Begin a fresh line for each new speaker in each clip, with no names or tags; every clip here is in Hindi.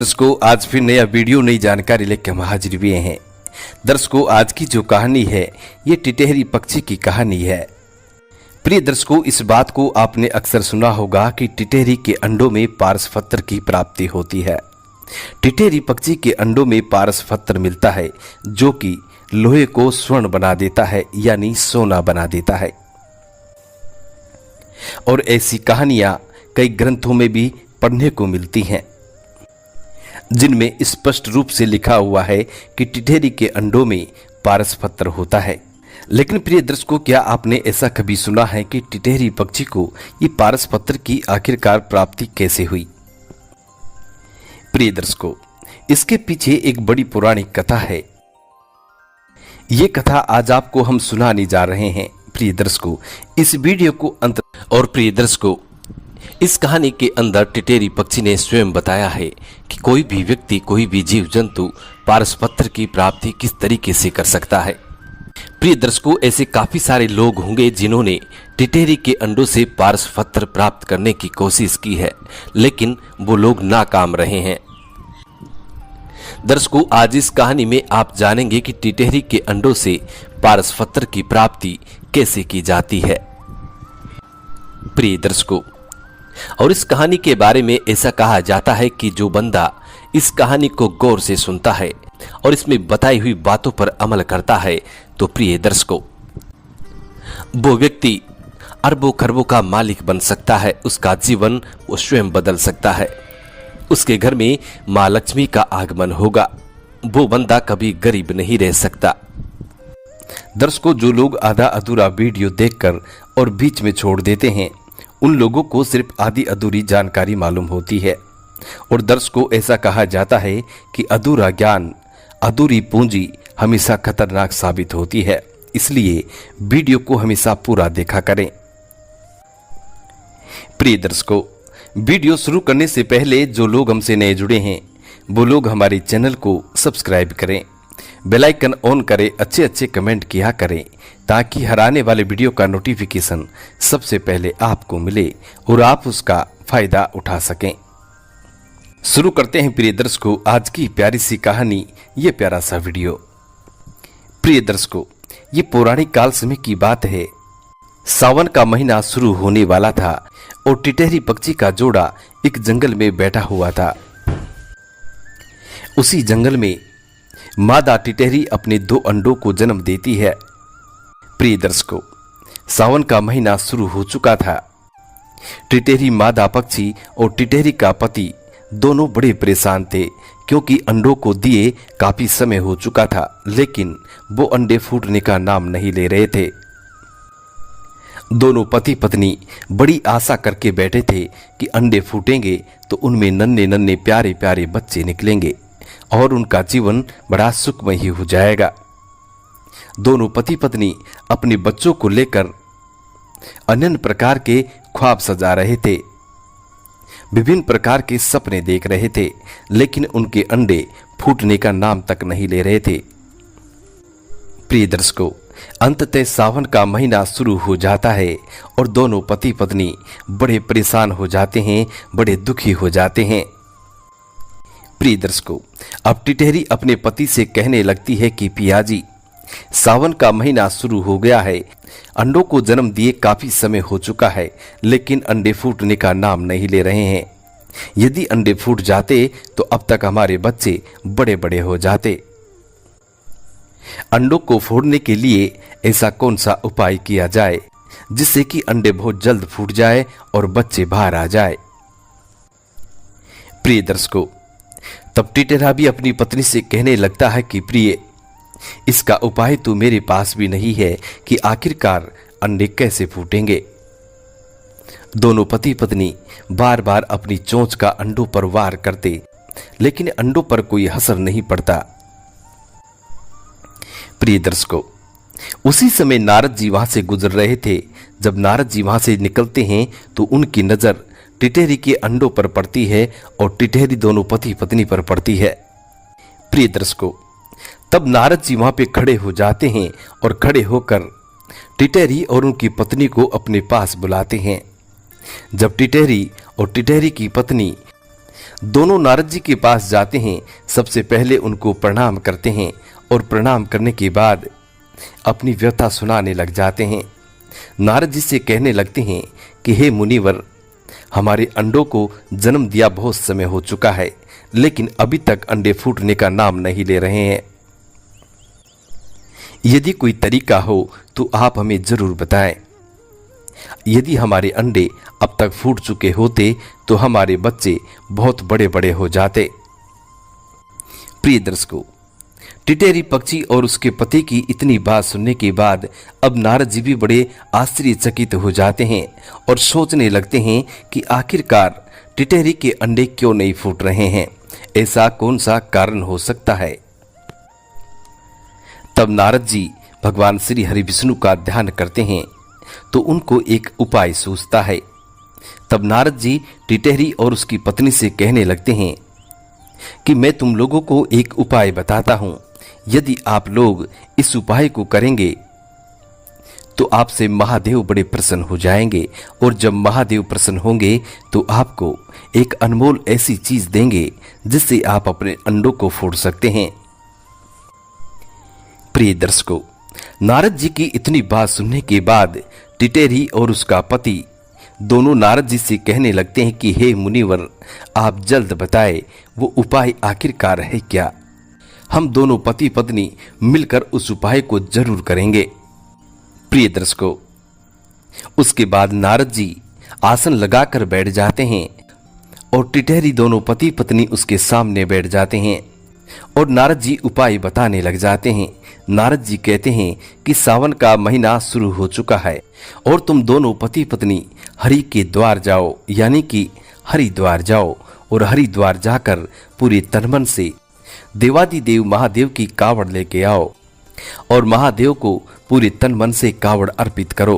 दर्शकों, आज फिर नया वीडियो नई जानकारी लेकर हम हाजिर हुए हैं। दर्शकों, आज की जो कहानी है ये टिटेहरी पक्षी की कहानी है। प्रिय दर्शकों, इस बात को आपने अक्सर सुना होगा कि टिटेहरी के अंडों में पारस पत्थर की प्राप्ति होती है। टिटेहरी पक्षी के अंडों में पारस पत्थर मिलता है जो कि लोहे को स्वर्ण बना देता है, यानी सोना बना देता है। और ऐसी कहानियां कई ग्रंथों में भी पढ़ने को मिलती हैं, जिनमें स्पष्ट रूप से लिखा हुआ है कि टिटेहरी के अंडों में पारस पत्थर होता है। लेकिन प्रिय दर्शकों, क्या आपने ऐसा कभी सुना है कि टिटेहरी पक्षी को ये पारस पत्थर की आखिरकार प्राप्ति कैसे हुई? प्रिय दर्शकों, इसके पीछे एक बड़ी पौराणिक कथा है। ये कथा आज आपको हम सुनाने जा रहे हैं। प्रिय दर्शकों, इस वीडियो को अंत और प्रिय दर्शकों, इस कहानी के अंदर टिटेहरी पक्षी ने स्वयं बताया है कि कोई भी व्यक्ति, कोई भी जीव जंतु पारस पत्थर की प्राप्ति किस तरीके से कर सकता है। प्रिय दर्शकों, ऐसे काफी सारे लोग होंगे जिन्होंने टिटेहरी के अंडों से पारस पत्थर प्राप्त करने की कोशिश की है, लेकिन वो लोग नाकाम रहे हैं। दर्शकों, आज इस कहानी में आप जानेंगे कि टिटेहरी के अंडों से पारस पत्थर की प्राप्ति कैसे की जाती है। प्रिय दर्शकों, और इस कहानी के बारे में ऐसा कहा जाता है कि जो बंदा इस कहानी को गौर से सुनता है और इसमें बताई हुई बातों पर अमल करता है, तो प्रिय दर्शकों, वो व्यक्ति अरबों खरबों का मालिक बन सकता है। उसका जीवन वो स्वयं बदल सकता है। उसके घर में मां लक्ष्मी का आगमन होगा। वो बंदा कभी गरीब नहीं रह सकता। दर्शकों, जो लोग आधा अधूरा वीडियो देखकर और बीच में छोड़ देते हैं, उन लोगों को सिर्फ आधी अधूरी जानकारी मालूम होती है। और दर्शकों, ऐसा कहा जाता है कि अधूरा ज्ञान, अधूरी पूंजी हमेशा खतरनाक साबित होती है। इसलिए वीडियो को हमेशा पूरा देखा करें। प्रिय दर्शकों, वीडियो शुरू करने से पहले जो लोग हमसे नए जुड़े हैं, वो लोग हमारे चैनल को सब्सक्राइब करें, बेल आइकन ऑन करें, अच्छे अच्छे कमेंट किया करें, ताकि हर आने वाले वीडियो का नोटिफिकेशन सबसे पहले आपको मिले और आप उसका फायदा उठा सकें। शुरू करते हैं प्रिय दर्शकों आज की प्यारी सी कहानी, ये प्यारा सा वीडियो। प्रिय दर्शकों, ये पौराणिक काल समय की बात है। सावन का महीना शुरू होने वाला था और टिटेहरी पक्षी का जोड़ा एक जंगल में बैठा हुआ था। उसी जंगल में मादा टिटेहरी अपने 2 अंडों को जन्म देती है। प्रिय दर्शकों, सावन का महीना शुरू हो चुका था। टिटेहरी मादा पक्षी और टिटेहरी का पति दोनों बड़े परेशान थे, क्योंकि अंडों को दिए काफी समय हो चुका था, लेकिन वो अंडे फूटने का नाम नहीं ले रहे थे। दोनों पति पत्नी बड़ी आशा करके बैठे थे कि अंडे फूटेंगे तो उनमें नन्हे नन्हे प्यारे प्यारे बच्चे निकलेंगे और उनका जीवन बड़ा सुखमय हो जाएगा। दोनों पति पत्नी अपने बच्चों को लेकर अनन्य प्रकार के ख्वाब सजा रहे थे, विभिन्न प्रकार के सपने देख रहे थे, लेकिन उनके अंडे फूटने का नाम तक नहीं ले रहे थे। प्रिय दर्शकों, अंततः सावन का महीना शुरू हो जाता है और दोनों पति पत्नी बड़े परेशान हो जाते हैं, बड़े दुखी हो जाते हैं। प्रिय दर्शकों, अब टिटेहरी अपने पति से कहने लगती है कि पियाजी, सावन का महीना शुरू हो गया है, अंडों को जन्म दिए काफी समय हो चुका है, लेकिन अंडे फूटने का नाम नहीं ले रहे हैं। यदि अंडे फूट जाते तो अब तक हमारे बच्चे बड़े बड़े हो जाते। अंडों को फोड़ने के लिए ऐसा कौन सा उपाय किया जाए जिससे कि अंडे बहुत जल्द फूट जाए और बच्चे बाहर आ जाए। प्रिय दर्शकों, तब टिटेहरा भी अपनी पत्नी से कहने लगता है कि प्रिय, इसका उपाय तो मेरे पास भी नहीं है कि आखिरकार अंडे कैसे फूटेंगे। दोनों पति पत्नी बार बार अपनी चोंच का अंडों पर वार करते, लेकिन अंडों पर कोई असर नहीं पड़ता। प्रिय दर्शकों, उसी समय नारद जी वहां से गुजर रहे थे। जब नारद जी वहां से निकलते हैं तो उनकी नजर टिटेहरी के अंडों पर पड़ती है और टिटेहरी दोनों पति पत्नी पर पड़ती है। प्रिय दर्शकों, तब नारद जी वहां पे खड़े हो जाते हैं और खड़े होकर टिटेहरी और उनकी पत्नी को अपने पास बुलाते हैं। जब टिटेहरी और टिटेहरी की पत्नी दोनों नारद जी के पास जाते हैं। सबसे पहले उनको प्रणाम करते हैं और प्रणाम करने के बाद अपनी व्यथा सुनाने लग जाते हैं। नारद जी से कहने लगते हैं कि हे मुनिवर, हमारे अंडों को जन्म दिया बहुत समय हो चुका है, लेकिन अभी तक अंडे फूटने का नाम नहीं ले रहे हैं। यदि कोई तरीका हो तो आप हमें जरूर बताएं। यदि हमारे अंडे अब तक फूट चुके होते तो हमारे बच्चे बहुत बड़े बड़े हो जाते। प्रिय दर्शकों, टिटेरी पक्षी और उसके पति की इतनी बात सुनने के बाद अब नारद जी भी बड़े आश्चर्यचकित हो जाते हैं और सोचने लगते हैं कि आखिरकार टिटेरी के अंडे क्यों नहीं फूट रहे हैं, ऐसा कौन सा कारण हो सकता है। तब नारद जी भगवान श्री हरि विष्णु का ध्यान करते हैं तो उनको एक उपाय सूझता है। तब नारद जी टिटेरी और उसकी पत्नी से कहने लगते हैं कि मैं तुम लोगों को एक उपाय बताता हूं, यदि आप लोग इस उपाय को करेंगे तो आपसे महादेव बड़े प्रसन्न हो जाएंगे, और जब महादेव प्रसन्न होंगे तो आपको एक अनमोल ऐसी चीज देंगे जिससे आप अपने अंडों को फोड़ सकते हैं। प्रिय दर्शकों, नारद जी की इतनी बात सुनने के बाद टिटेरी और उसका पति दोनों नारद जी से कहने लगते हैं कि हे मुनिवर, आप जल्द बताएं वो उपाय आखिरकार है क्या। हम दोनों पति पत्नी मिलकर उस उपाय को जरूर करेंगे। प्रिय दर्शकों, उसके बाद नारद जी आसन लगाकर बैठ जाते हैं और टिटेरी दोनों पति पत्नी उसके सामने बैठ जाते हैं और नारद जी उपाय बताने लग जाते हैं। नारद जी कहते हैं कि सावन का महीना शुरू हो चुका है और तुम दोनों पति पत्नी हरि के द्वार जाओ, यानी कि हरिद्वार जाओ, और हरिद्वार जाकर पूरे तन से देवादिदेव महादेव की कावड़ लेके आओ और महादेव को पूरे तन मन से कावड़ अर्पित करो।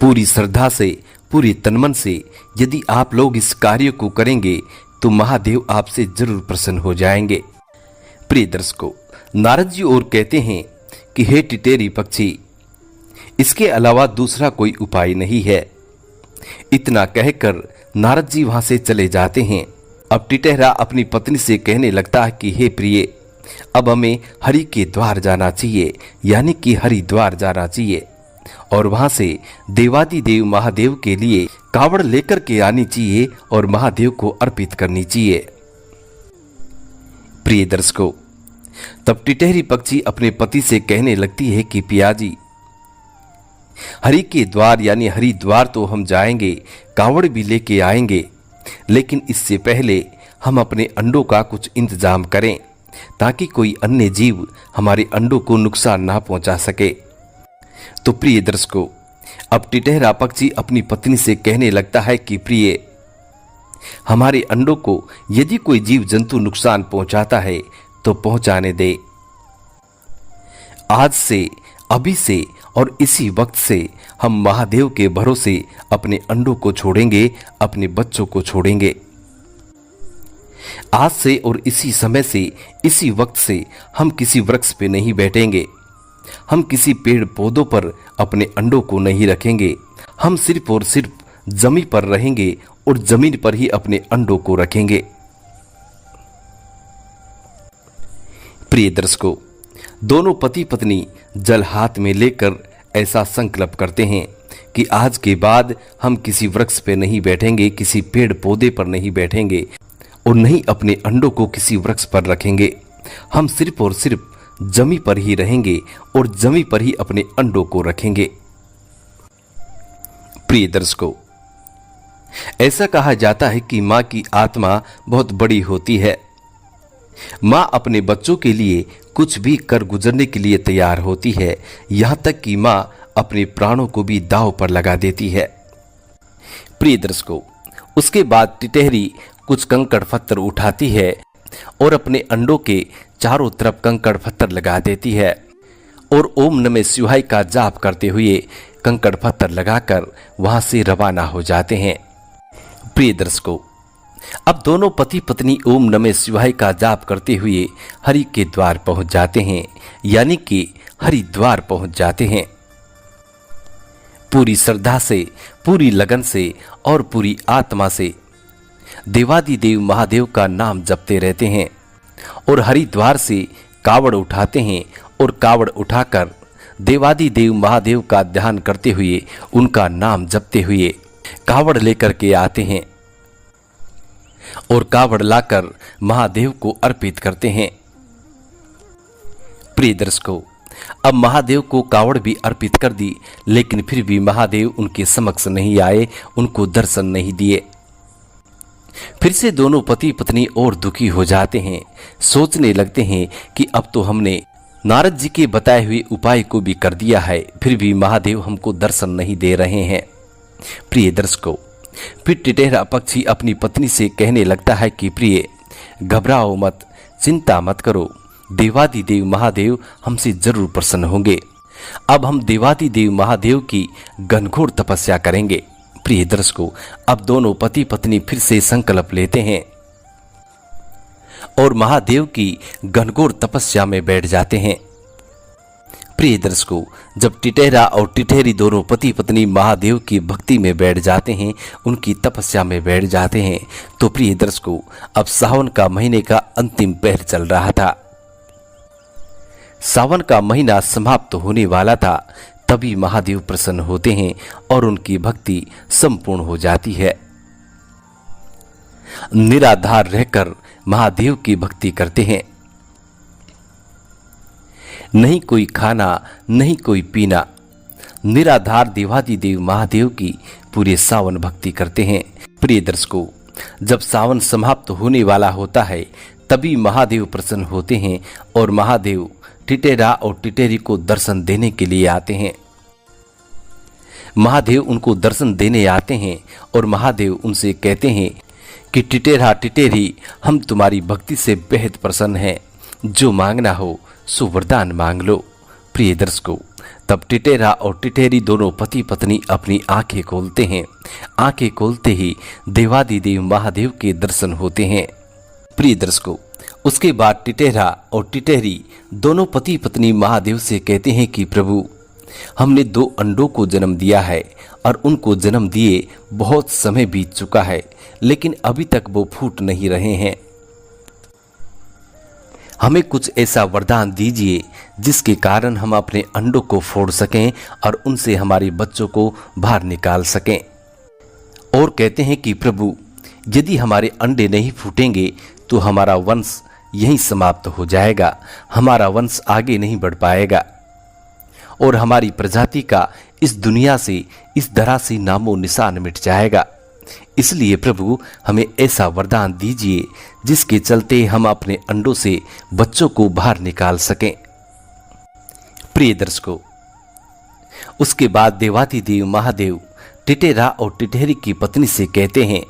पूरी श्रद्धा से, पूरे तन मन से यदि आप लोग इस कार्य को करेंगे तो महादेव आपसे जरूर प्रसन्न हो जाएंगे। प्रिय दर्शकों, नारद जी और कहते हैं कि हे टिटेरी पक्षी, इसके अलावा दूसरा कोई उपाय नहीं है। इतना कहकर नारद जी वहां से चले जाते हैं। अब टिटेरा अपनी पत्नी से कहने लगता है कि हे प्रिय, अब हमें हरि के द्वार जाना चाहिए, यानी कि हरिद्वार जाना चाहिए, और वहां से देवादिदेव महादेव के लिए कावड़ लेकर के आनी चाहिए और महादेव को अर्पित करनी चाहिए। प्रिय दर्शकों, तब टिटेरी पक्षी अपने पति से कहने लगती है कि पियाजी, हरि के द्वार यानी हरिद्वार तो हम जाएंगे, कावड़ भी लेके आएंगे, लेकिन इससे पहले हम अपने अंडों का कुछ इंतजाम करें ताकि कोई अन्य जीव हमारे अंडों को नुकसान ना पहुंचा सके। तो प्रिय दर्शकों, अब टिटेरा पक्षी अपनी पत्नी से कहने लगता है कि प्रिय, हमारे अंडों को यदि कोई जीव जंतु नुकसान पहुंचाता है तो पहुंचाने दे। आज से, अभी से और इसी वक्त से हम महादेव के भरोसे अपने अंडों को छोड़ेंगे, अपने बच्चों को छोड़ेंगे। आज से और इसी समय से, इसी वक्त से हम किसी वृक्ष पे नहीं बैठेंगे, हम किसी पेड़ पौधों पर अपने अंडों को नहीं रखेंगे, हम सिर्फ और सिर्फ जमीन पर रहेंगे और जमीन पर ही अपने अंडों को रखेंगे। प्रिय दर्शकों, दोनों पति पत्नी जल हाथ में लेकर ऐसा संकल्प करते हैं कि आज के बाद हम किसी वृक्ष पे नहीं बैठेंगे, किसी पेड़ पौधे पर नहीं बैठेंगे और नहीं अपने अंडों को किसी वृक्ष पर रखेंगे। हम सिर्फ और सिर्फ जमी पर ही रहेंगे और जमी पर ही अपने अंडों को रखेंगे। प्रिय दर्शकों, ऐसा कहा जाता है कि मां की आत्मा बहुत बड़ी होती है। मां अपने बच्चों के लिए कुछ भी कर गुजरने के लिए तैयार होती है, यहां तक कि मां अपने प्राणों को भी दांव पर लगा देती है। प्रिय दर्शकों, उसके बाद टिटेरी कुछ कंकड़ पत्थर उठाती है और अपने अंडों के चारों तरफ कंकड़ पत्थर लगा देती है और ओम नमः शिवाय का जाप करते हुए कंकड़ पत्थर लगाकर वहां से रवाना हो जाते हैं। प्रिय दर्शकों, अब दोनों पति पत्नी ओम नमः शिवाय का जाप करते हुए हरि के द्वार पहुंच जाते हैं, यानी कि हरिद्वार पहुंच जाते हैं। पूरी श्रद्धा से, पूरी लगन से और पूरी आत्मा से देवादिदेव महादेव का नाम जपते रहते हैं और हरिद्वार से कावड़ उठाते हैं और कावड़ उठाकर देवादिदेव महादेव का ध्यान करते हुए उनका नाम जपते हुए कावड़ लेकर के आते हैं और कावड़ लाकर महादेव को अर्पित करते हैं। प्रिय दर्शकों, अब महादेव को कावड़ भी अर्पित कर दी, लेकिन फिर भी महादेव उनके समक्ष नहीं आए, उनको दर्शन नहीं दिए। फिर से दोनों पति पत्नी और दुखी हो जाते हैं, सोचने लगते हैं कि अब तो हमने नारद जी के बताए हुए उपाय को भी कर दिया है, फिर भी महादेव हमको दर्शन नहीं दे रहे हैं। प्रिय दर्शकों, फिर टिटेरा पक्षी अपनी पत्नी से कहने लगता है कि प्रिय, घबराओ मत, चिंता मत करो, देवादिदेव महादेव हमसे जरूर प्रसन्न होंगे। अब हम देवादिदेव महादेव की घनघोर तपस्या करेंगे। प्रिय दर्शकों, अब दोनों पति पत्नी फिर से संकल्प लेते हैं और महादेव की घनघोर तपस्या में बैठ जाते हैं। प्रिय दर्शकों, जब टिटेरा और टिटेरी दोनों पति पत्नी महादेव की भक्ति में बैठ जाते हैं, उनकी तपस्या में बैठ जाते हैं, तो प्रिय दर्शकों, अब सावन का महीने का अंतिम पहर चल रहा था। सावन का महीना समाप्त होने वाला था, तभी महादेव प्रसन्न होते हैं और उनकी भक्ति संपूर्ण हो जाती है। निराधार रहकर महादेव की भक्ति करते हैं, नहीं कोई खाना नहीं कोई पीना, निराधार देवादिदेव महादेव की पूरे सावन भक्ति करते हैं। प्रिय दर्शकों, जब सावन समाप्त होने वाला होता है, तभी महादेव प्रसन्न होते हैं और महादेव टिटेरा और टिटेरी को दर्शन देने के लिए आते हैं। महादेव उनको दर्शन देने आते हैं और महादेव उनसे कहते हैं कि टिटेरा टिटेरी, हम तुम्हारी भक्ति से बेहद प्रसन्न हैं, जो मांगना हो सो वरदान मांग लो। प्रिय दर्शकों, तब टिटेरा और टिटेरी दोनों पति पत्नी अपनी आंखें खोलते हैं। आंखें खोलते ही देवादिदेव महादेव के दर्शन होते हैं। प्रिय दर्शकों, उसके बाद टिटेरा और टिटेरी दोनों पति पत्नी महादेव से कहते हैं कि प्रभु, हमने 2 अंडों को जन्म दिया है और उनको जन्म दिए बहुत समय बीत चुका है, लेकिन अभी तक वो फूट नहीं रहे हैं। हमें कुछ ऐसा वरदान दीजिए जिसके कारण हम अपने अंडों को फोड़ सकें और उनसे हमारे बच्चों को बाहर निकाल सकें। और कहते हैं कि प्रभु, यदि हमारे अंडे नहीं फूटेंगे तो हमारा वंश यहीं समाप्त हो जाएगा, हमारा वंश आगे नहीं बढ़ पाएगा और हमारी प्रजाति का इस दुनिया से, इस धरा से नामो निशान मिट जाएगा। इसलिए प्रभु, हमें ऐसा वरदान दीजिए जिसके चलते हम अपने अंडों से बच्चों को बाहर निकाल सकें। प्रिय दर्शकों, उसके बाद देवादिदेव महादेव टिटेरा और टिटेरी की पत्नी से कहते हैं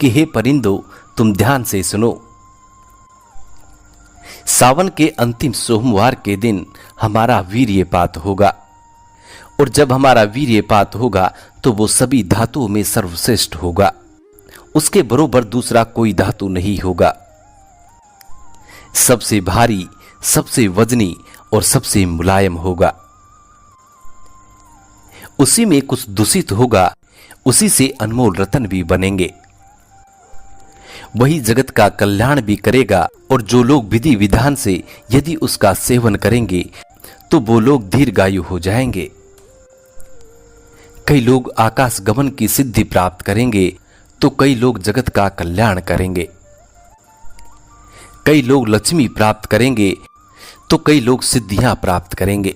कि हे परिंदो, तुम ध्यान से सुनो। सावन के अंतिम सोमवार के दिन हमारा वीर्यपात होगा और जब हमारा वीर्यपात होगा तो वो सभी धातुओं में सर्वश्रेष्ठ होगा, उसके बरोबर दूसरा कोई धातु नहीं होगा। सबसे भारी, सबसे वजनी और सबसे मुलायम होगा। उसी में कुछ दूषित होगा, उसी से अनमोल रत्न भी बनेंगे। वही जगत का कल्याण भी करेगा और जो लोग विधि विधान से यदि उसका सेवन करेंगे तो वो लोग दीर्घायु हो जाएंगे। कई लोग आकाश गमन की सिद्धि प्राप्त करेंगे तो कई लोग जगत का कल्याण करेंगे। कई लोग लक्ष्मी प्राप्त करेंगे तो कई लोग सिद्धियां प्राप्त करेंगे।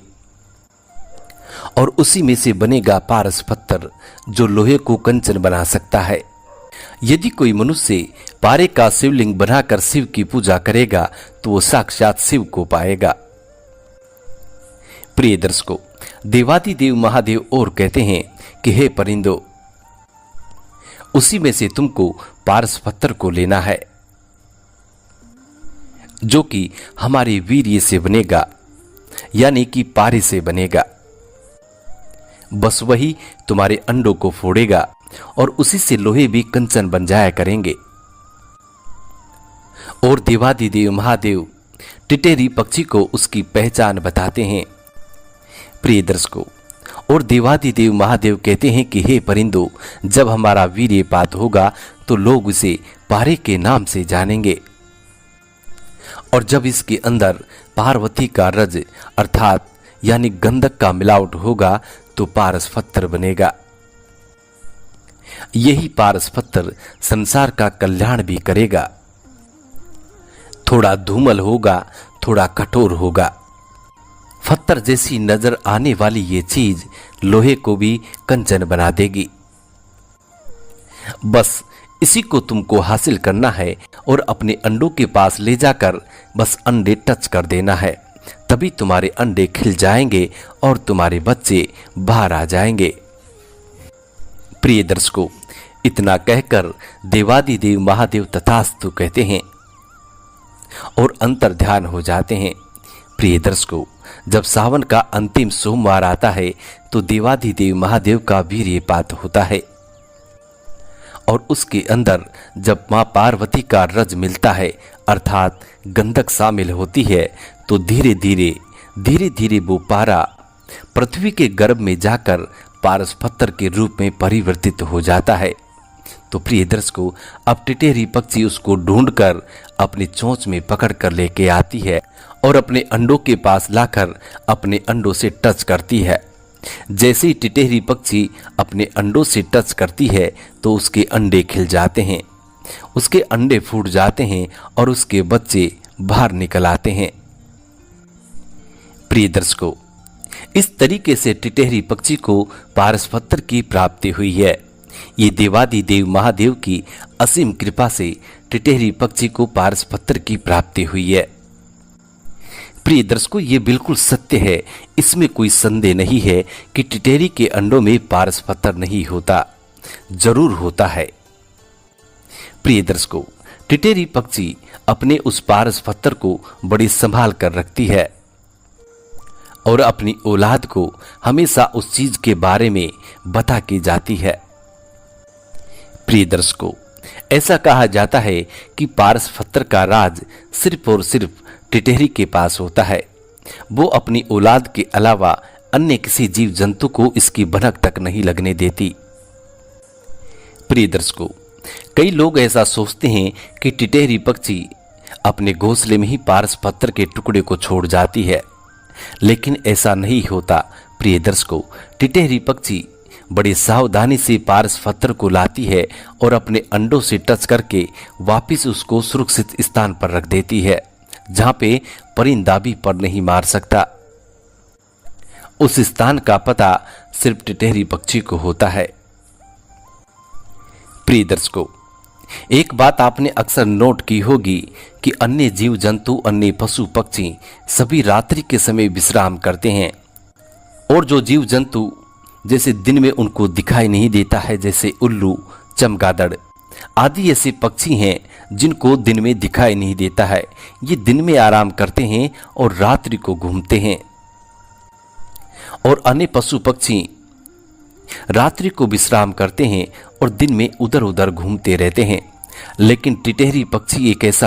और उसी में से बनेगा पारस पत्थर, जो लोहे को कंचन बना सकता है। यदि कोई मनुष्य पारे का शिवलिंग बनाकर शिव की पूजा करेगा तो वो साक्षात शिव को पाएगा। प्रिय दर्शकों, देवादिदेव महादेव और कहते हैं कि हे परिंदो, उसी में से तुमको पारस पत्थर को लेना है, जो कि हमारे वीर्य से बनेगा, यानी कि पारे से बनेगा। बस वही तुम्हारे अंडों को फोड़ेगा और उसी से लोहे भी कंचन बन जाया करेंगे। और देवादिदेव महादेव टिटेरी पक्षी को उसकी पहचान बताते हैं। प्रिय दर्शकों, और देवादिदेव महादेव कहते हैं कि हे परिंदों, जब हमारा वीर्यपात होगा तो लोग इसे पारे के नाम से जानेंगे, और जब इसके अंदर पार्वती का रज अर्थात यानी गंधक का मिलावट होगा तो पारस पत्थर बनेगा। यही पारस पत्थर संसार का कल्याण भी करेगा। थोड़ा धूमल होगा, थोड़ा कठोर होगा। पत्थर जैसी नजर आने वाली ये चीज लोहे को भी कंचन बना देगी। बस इसी को तुमको हासिल करना है और अपने अंडों के पास ले जाकर बस अंडे टच कर देना है, तभी तुम्हारे अंडे खिल जाएंगे और तुम्हारे बच्चे बाहर आ जाएंगे। प्रिय दर्शकों, इतना कहकर देवादिदेव महादेव तथास्तु कहते हैं और अंतर ध्यान हो जाते हैं। प्रिय दर्शकों, जब सावन का अंतिम सोमवार आता है तो देवादिदेव महादेव का वीर्यपात होता है और उसके अंदर जब मां पार्वती का रज मिलता है अर्थात गंधक शामिल होती है तो धीरे धीरे वो पारा पृथ्वी के गर्भ में जाकर पारस पत्थर के रूप में परिवर्तित हो जाता है। तो प्रिय दर्शकों, अब टिटेरी पक्षी उसको ढूंढकर अपनी चोंच में पकड़ कर लेके आती है और अपने अंडों के पास लाकर अपने अंडों से टच करती है। जैसे ही टिटेरी पक्षी अपने अंडों से टच करती है तो उसके अंडे खिल जाते हैं, उसके अंडे फूट जाते हैं और उसके बच्चे बाहर निकल आते हैं। प्रिय दर्शकों, इस तरीके से टिटेरी पक्षी को पारस पत्थर की प्राप्ति हुई है। ये देवादिदेव महादेव की असीम कृपा से टिटेरी पक्षी को पारस पत्थर की प्राप्ति हुई है। प्रिय दर्शकों, ये बिल्कुल सत्य है, इसमें कोई संदेह नहीं है कि टिटेरी के अंडों में पारस पत्थर नहीं होता, जरूर होता है। प्रिय दर्शकों, टिटेरी पक्षी अपने उस पारस पत्थर को बड़ी संभाल कर रखती है और अपनी औलाद को हमेशा उस चीज के बारे में बता के जाती है। प्रिय दर्शकों, ऐसा कहा जाता है कि पारस पत्थर का राज सिर्फ और सिर्फ टिटेरी के पास होता है। वो अपनी औलाद के अलावा अन्य किसी जीव जंतु को इसकी भनक तक नहीं लगने देती। प्रिय दर्शकों, कई लोग ऐसा सोचते हैं कि टिटेरी पक्षी अपने घोंसले में ही पारस पत्थर के टुकड़े को छोड़ जाती है, लेकिन ऐसा नहीं होता। प्रिय दर्शकों, टिटेरी पक्षी बड़ी सावधानी से पारस पत्थर को लाती है और अपने अंडों से टच करके वापस उसको सुरक्षित स्थान पर रख देती है, जहां पे परिंदा भी पर नहीं मार सकता। उस स्थान का पता सिर्फ टिटेरी पक्षी को होता है। प्रिय दर्शकों, एक बात आपने अक्सर नोट की होगी कि अन्य जीव जंतु, अन्य पशु पक्षी सभी रात्रि के समय विश्राम करते हैं और जो जीव जंतु जैसे दिन में उनको दिखाई नहीं देता है, जैसे उल्लू, चमगादड़ आदि ऐसे पक्षी हैं जिनको दिन में दिखाई नहीं देता है, ये दिन में आराम करते हैं और रात्रि को घूमते हैं। और अन्य पशु पक्षी रात्रि को विश्राम करते हैं और दिन में उधर उधर घूमते रहते हैं। लेकिन टिटेरी पक्षी एक ऐसा